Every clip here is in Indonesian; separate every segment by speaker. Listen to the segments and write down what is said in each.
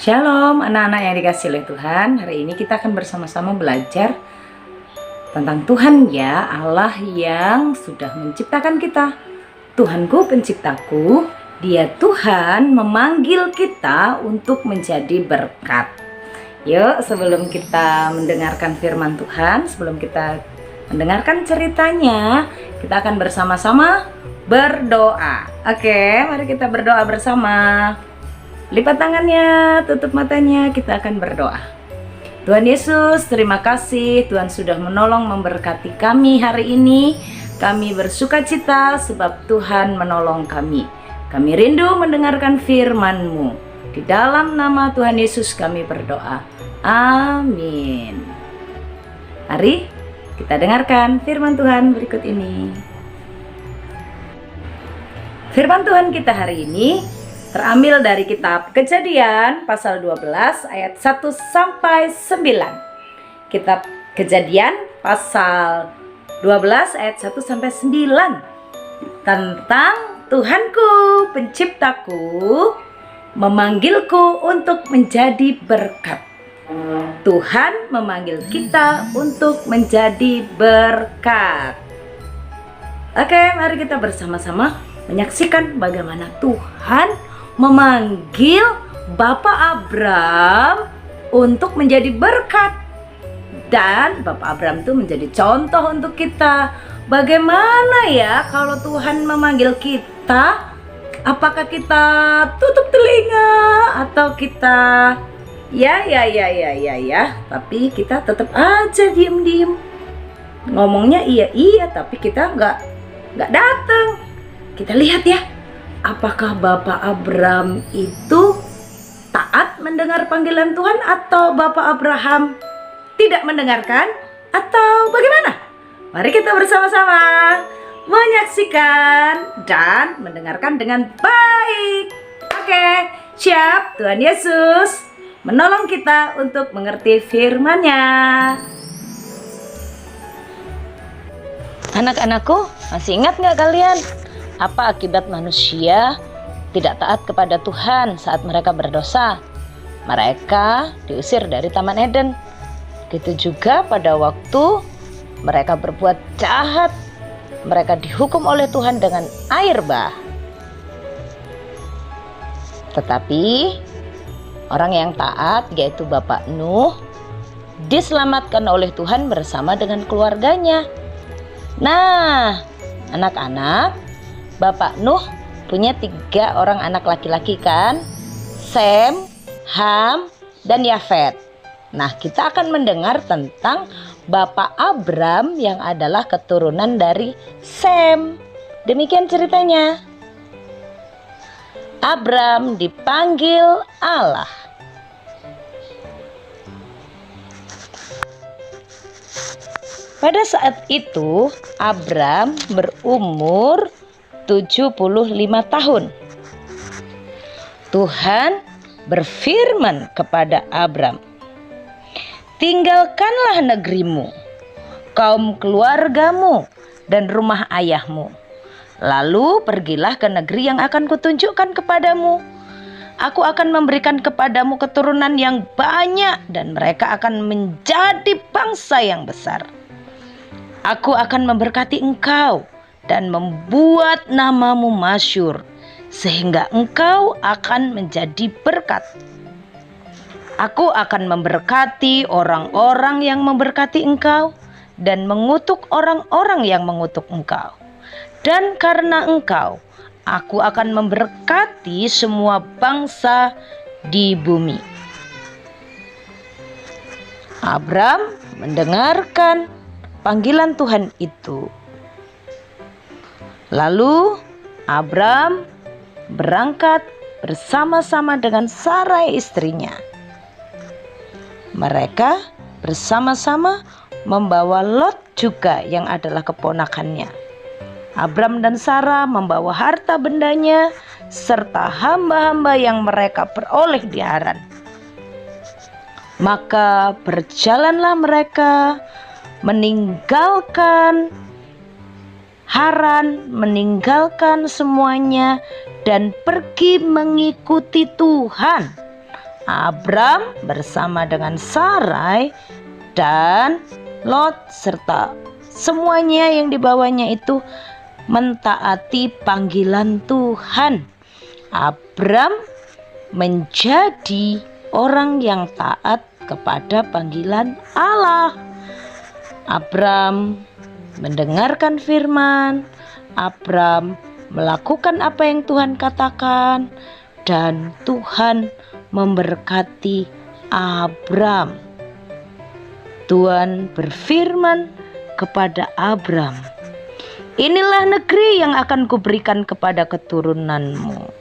Speaker 1: Shalom anak-anak yang dikasih oleh Tuhan. Hari ini kita akan bersama-sama belajar tentang Tuhan ya, Allah yang sudah menciptakan kita. Tuhanku penciptaku, Dia Tuhan memanggil kita untuk menjadi berkat. Yuk, sebelum kita mendengarkan firman Tuhan, sebelum kita mendengarkan ceritanya, kita akan bersama-sama berdoa. Oke, mari kita berdoa bersama. Lipat tangannya, tutup matanya, kita akan berdoa. Tuhan Yesus, terima kasih Tuhan sudah menolong memberkati kami hari ini. Kami bersuka cita sebab Tuhan menolong kami. Kami rindu mendengarkan firman-Mu. Di dalam nama Tuhan Yesus kami berdoa. Amin. Mari kita dengarkan firman Tuhan berikut ini. Firman Tuhan kita hari ini terambil dari kitab Kejadian pasal 12 ayat 1 sampai 9. Kitab Kejadian pasal 12 ayat 1 sampai 9 tentang Tuhanku penciptaku memanggilku untuk menjadi berkat. Tuhan memanggil kita untuk menjadi berkat. Oke, mari kita bersama-sama menyaksikan bagaimana Tuhan memanggil Bapak Abram untuk menjadi berkat. Dan Bapak Abram itu menjadi contoh untuk kita. Bagaimana ya kalau Tuhan memanggil kita? Apakah kita tutup telinga atau kita ya, tapi kita tetap aja diem-diem. Ngomongnya iya, tapi kita nggak datang. Kita lihat ya, apakah Bapak Abram itu taat mendengar panggilan Tuhan atau Bapak Abraham tidak mendengarkan atau bagaimana? Mari kita bersama-sama menyaksikan dan mendengarkan dengan baik. Oke, siap? Tuhan Yesus menolong kita untuk mengerti firman-Nya. Anak-anakku, masih ingat nggak kalian? Apa akibat manusia tidak taat kepada Tuhan saat mereka berdosa? Mereka diusir dari Taman Eden. Begitu juga pada waktu mereka berbuat jahat, mereka dihukum oleh Tuhan dengan air bah. Tetapi orang yang taat, yaitu Bapak Nuh, diselamatkan oleh Tuhan bersama dengan keluarganya. Nah, anak-anak, Bapak Nuh punya 3 orang anak laki-laki kan? Sem, Ham, dan Yafet. Nah, kita akan mendengar tentang Bapak Abram yang adalah keturunan dari Sem. Demikian ceritanya. Abram dipanggil Allah. Pada saat itu, Abram berumur 75 tahun. Tuhan berfirman kepada Abram, "Tinggalkanlah negerimu, kaum keluargamu, dan rumah ayahmu. Lalu pergilah ke negeri yang akan kutunjukkan kepadamu. Aku akan memberikan kepadamu keturunan yang banyak dan mereka akan menjadi bangsa yang besar. Aku akan memberkati engkau dan membuat namamu masyhur, sehingga engkau akan menjadi berkat. Aku akan memberkati orang-orang yang memberkati engkau dan mengutuk orang-orang yang mengutuk engkau. Dan karena engkau, aku akan memberkati semua bangsa di bumi." Abram mendengarkan panggilan Tuhan itu. Lalu Abram berangkat bersama-sama dengan Sarai istrinya. Mereka bersama-sama membawa Lot juga yang adalah keponakannya. Abram dan Sarah membawa harta bendanya serta hamba-hamba yang mereka peroleh di Haran. Maka berjalanlah mereka meninggalkan Haran, meninggalkan semuanya dan pergi mengikuti Tuhan
Speaker 2: Abram bersama dengan Sarai dan Lot serta semuanya yang dibawanya itu mentaati panggilan Tuhan. Abram menjadi orang yang taat kepada panggilan Allah. Abram mendengarkan firman, Abram melakukan apa yang Tuhan katakan, dan Tuhan memberkati Abram. Tuhan berfirman kepada Abram, "Inilah negeri yang akan kuberikan kepada keturunanmu."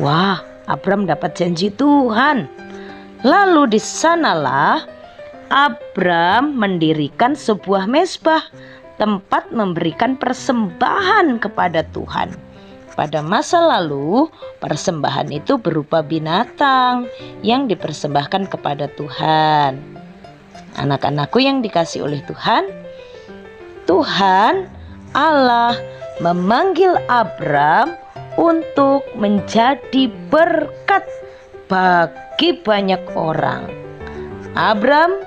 Speaker 2: Wah, Abram dapat janji Tuhan. Lalu di sanalah Abram mendirikan sebuah mezbah, tempat memberikan persembahan kepada Tuhan. Pada masa lalu, persembahan itu berupa binatang yang dipersembahkan kepada Tuhan. Anak-anakku yang dikasihi oleh Tuhan, Tuhan Allah memanggil Abram untuk menjadi berkat bagi banyak orang. Abram,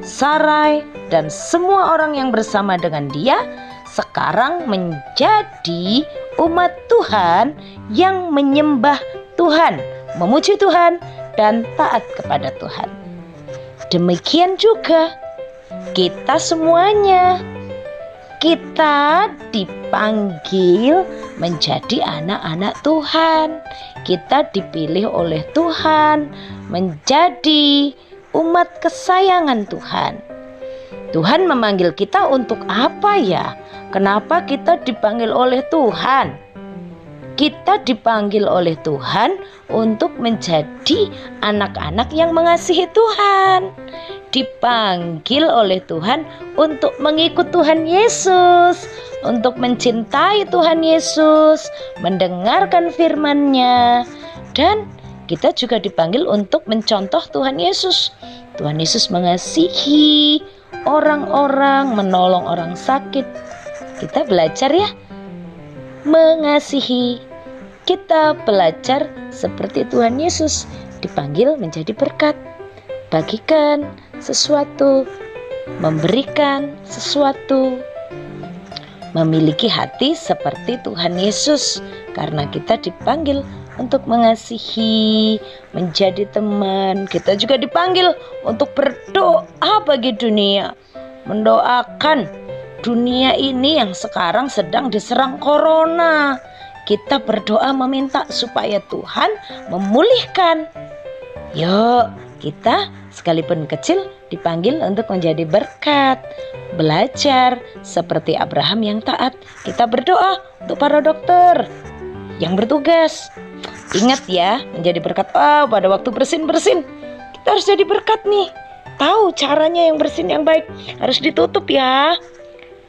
Speaker 2: Sarai, dan semua orang yang bersama dengan dia sekarang menjadi umat Tuhan yang menyembah Tuhan, memuji Tuhan, dan taat kepada Tuhan. Demikian juga kita semuanya, kita dipanggil menjadi anak-anak Tuhan. Kita dipilih oleh Tuhan menjadi umat kesayangan Tuhan. Tuhan memanggil kita untuk apa ya? Kenapa kita dipanggil oleh Tuhan? Kita dipanggil oleh Tuhan untuk menjadi anak-anak yang mengasihi Tuhan. Dipanggil oleh Tuhan untuk mengikut Tuhan Yesus, untuk mencintai Tuhan Yesus, mendengarkan firman-Nya, dan kita juga dipanggil untuk mencontoh Tuhan Yesus. Tuhan Yesus mengasihi orang-orang, menolong orang sakit. Kita belajar ya mengasihi. Kita belajar seperti Tuhan Yesus, dipanggil menjadi berkat, bagikan sesuatu, memberikan sesuatu, memiliki hati seperti Tuhan Yesus. Karena kita dipanggil untuk mengasihi, menjadi teman. Kita juga dipanggil untuk berdoa bagi dunia, mendoakan dunia ini yang sekarang sedang diserang corona. Kita berdoa meminta supaya Tuhan memulihkan. Yuk, kita sekalipun kecil dipanggil untuk menjadi berkat. Belajar seperti Abraham yang taat. Kita berdoa untuk para dokter yang bertugas. Ingat ya, menjadi berkat pada waktu bersin-bersin. Kita harus jadi berkat nih. Tahu caranya yang bersin yang baik. Harus ditutup ya.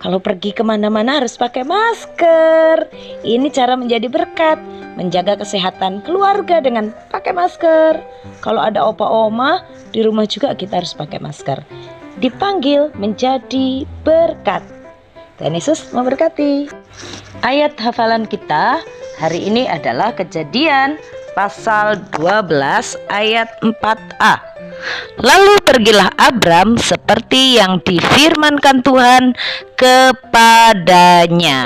Speaker 2: Kalau pergi kemana-mana harus pakai masker. Ini cara menjadi berkat. Menjaga kesehatan keluarga dengan pakai masker. Kalau ada opa-oma di rumah juga kita harus pakai masker. Dipanggil menjadi berkat. Tuhan Yesus memberkati. Ayat hafalan kita hari ini adalah Kejadian pasal 12 ayat 4a. Lalu pergilah Abram seperti yang difirmankan Tuhan kepadanya.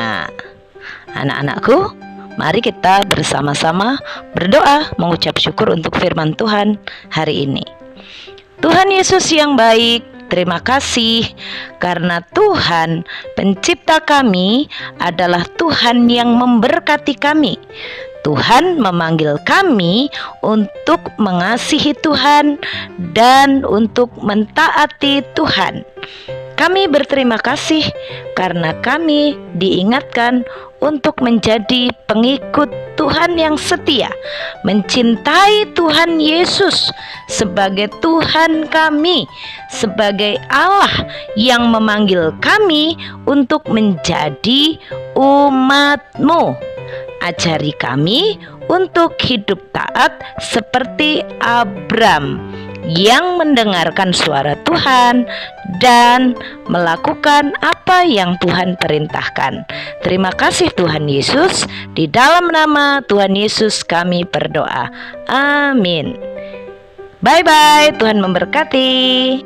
Speaker 2: Anak-anakku, mari kita bersama-sama berdoa mengucap syukur untuk firman Tuhan hari ini. Tuhan Yesus yang baik, terima kasih karena Tuhan pencipta kami adalah Tuhan yang memberkati kami. Tuhan memanggil kami untuk mengasihi Tuhan dan untuk mentaati Tuhan. Kami berterima kasih karena kami diingatkan untuk menjadi pengikut Tuhan yang setia, mencintai Tuhan Yesus sebagai Tuhan kami, sebagai Allah yang memanggil kami untuk menjadi umat-Mu. Ajari kami untuk hidup taat seperti Abram yang mendengarkan suara Tuhan dan melakukan apa yang Tuhan perintahkan. Terima kasih Tuhan Yesus. Di dalam nama Tuhan Yesus kami berdoa. Amin. Bye-bye, Tuhan memberkati.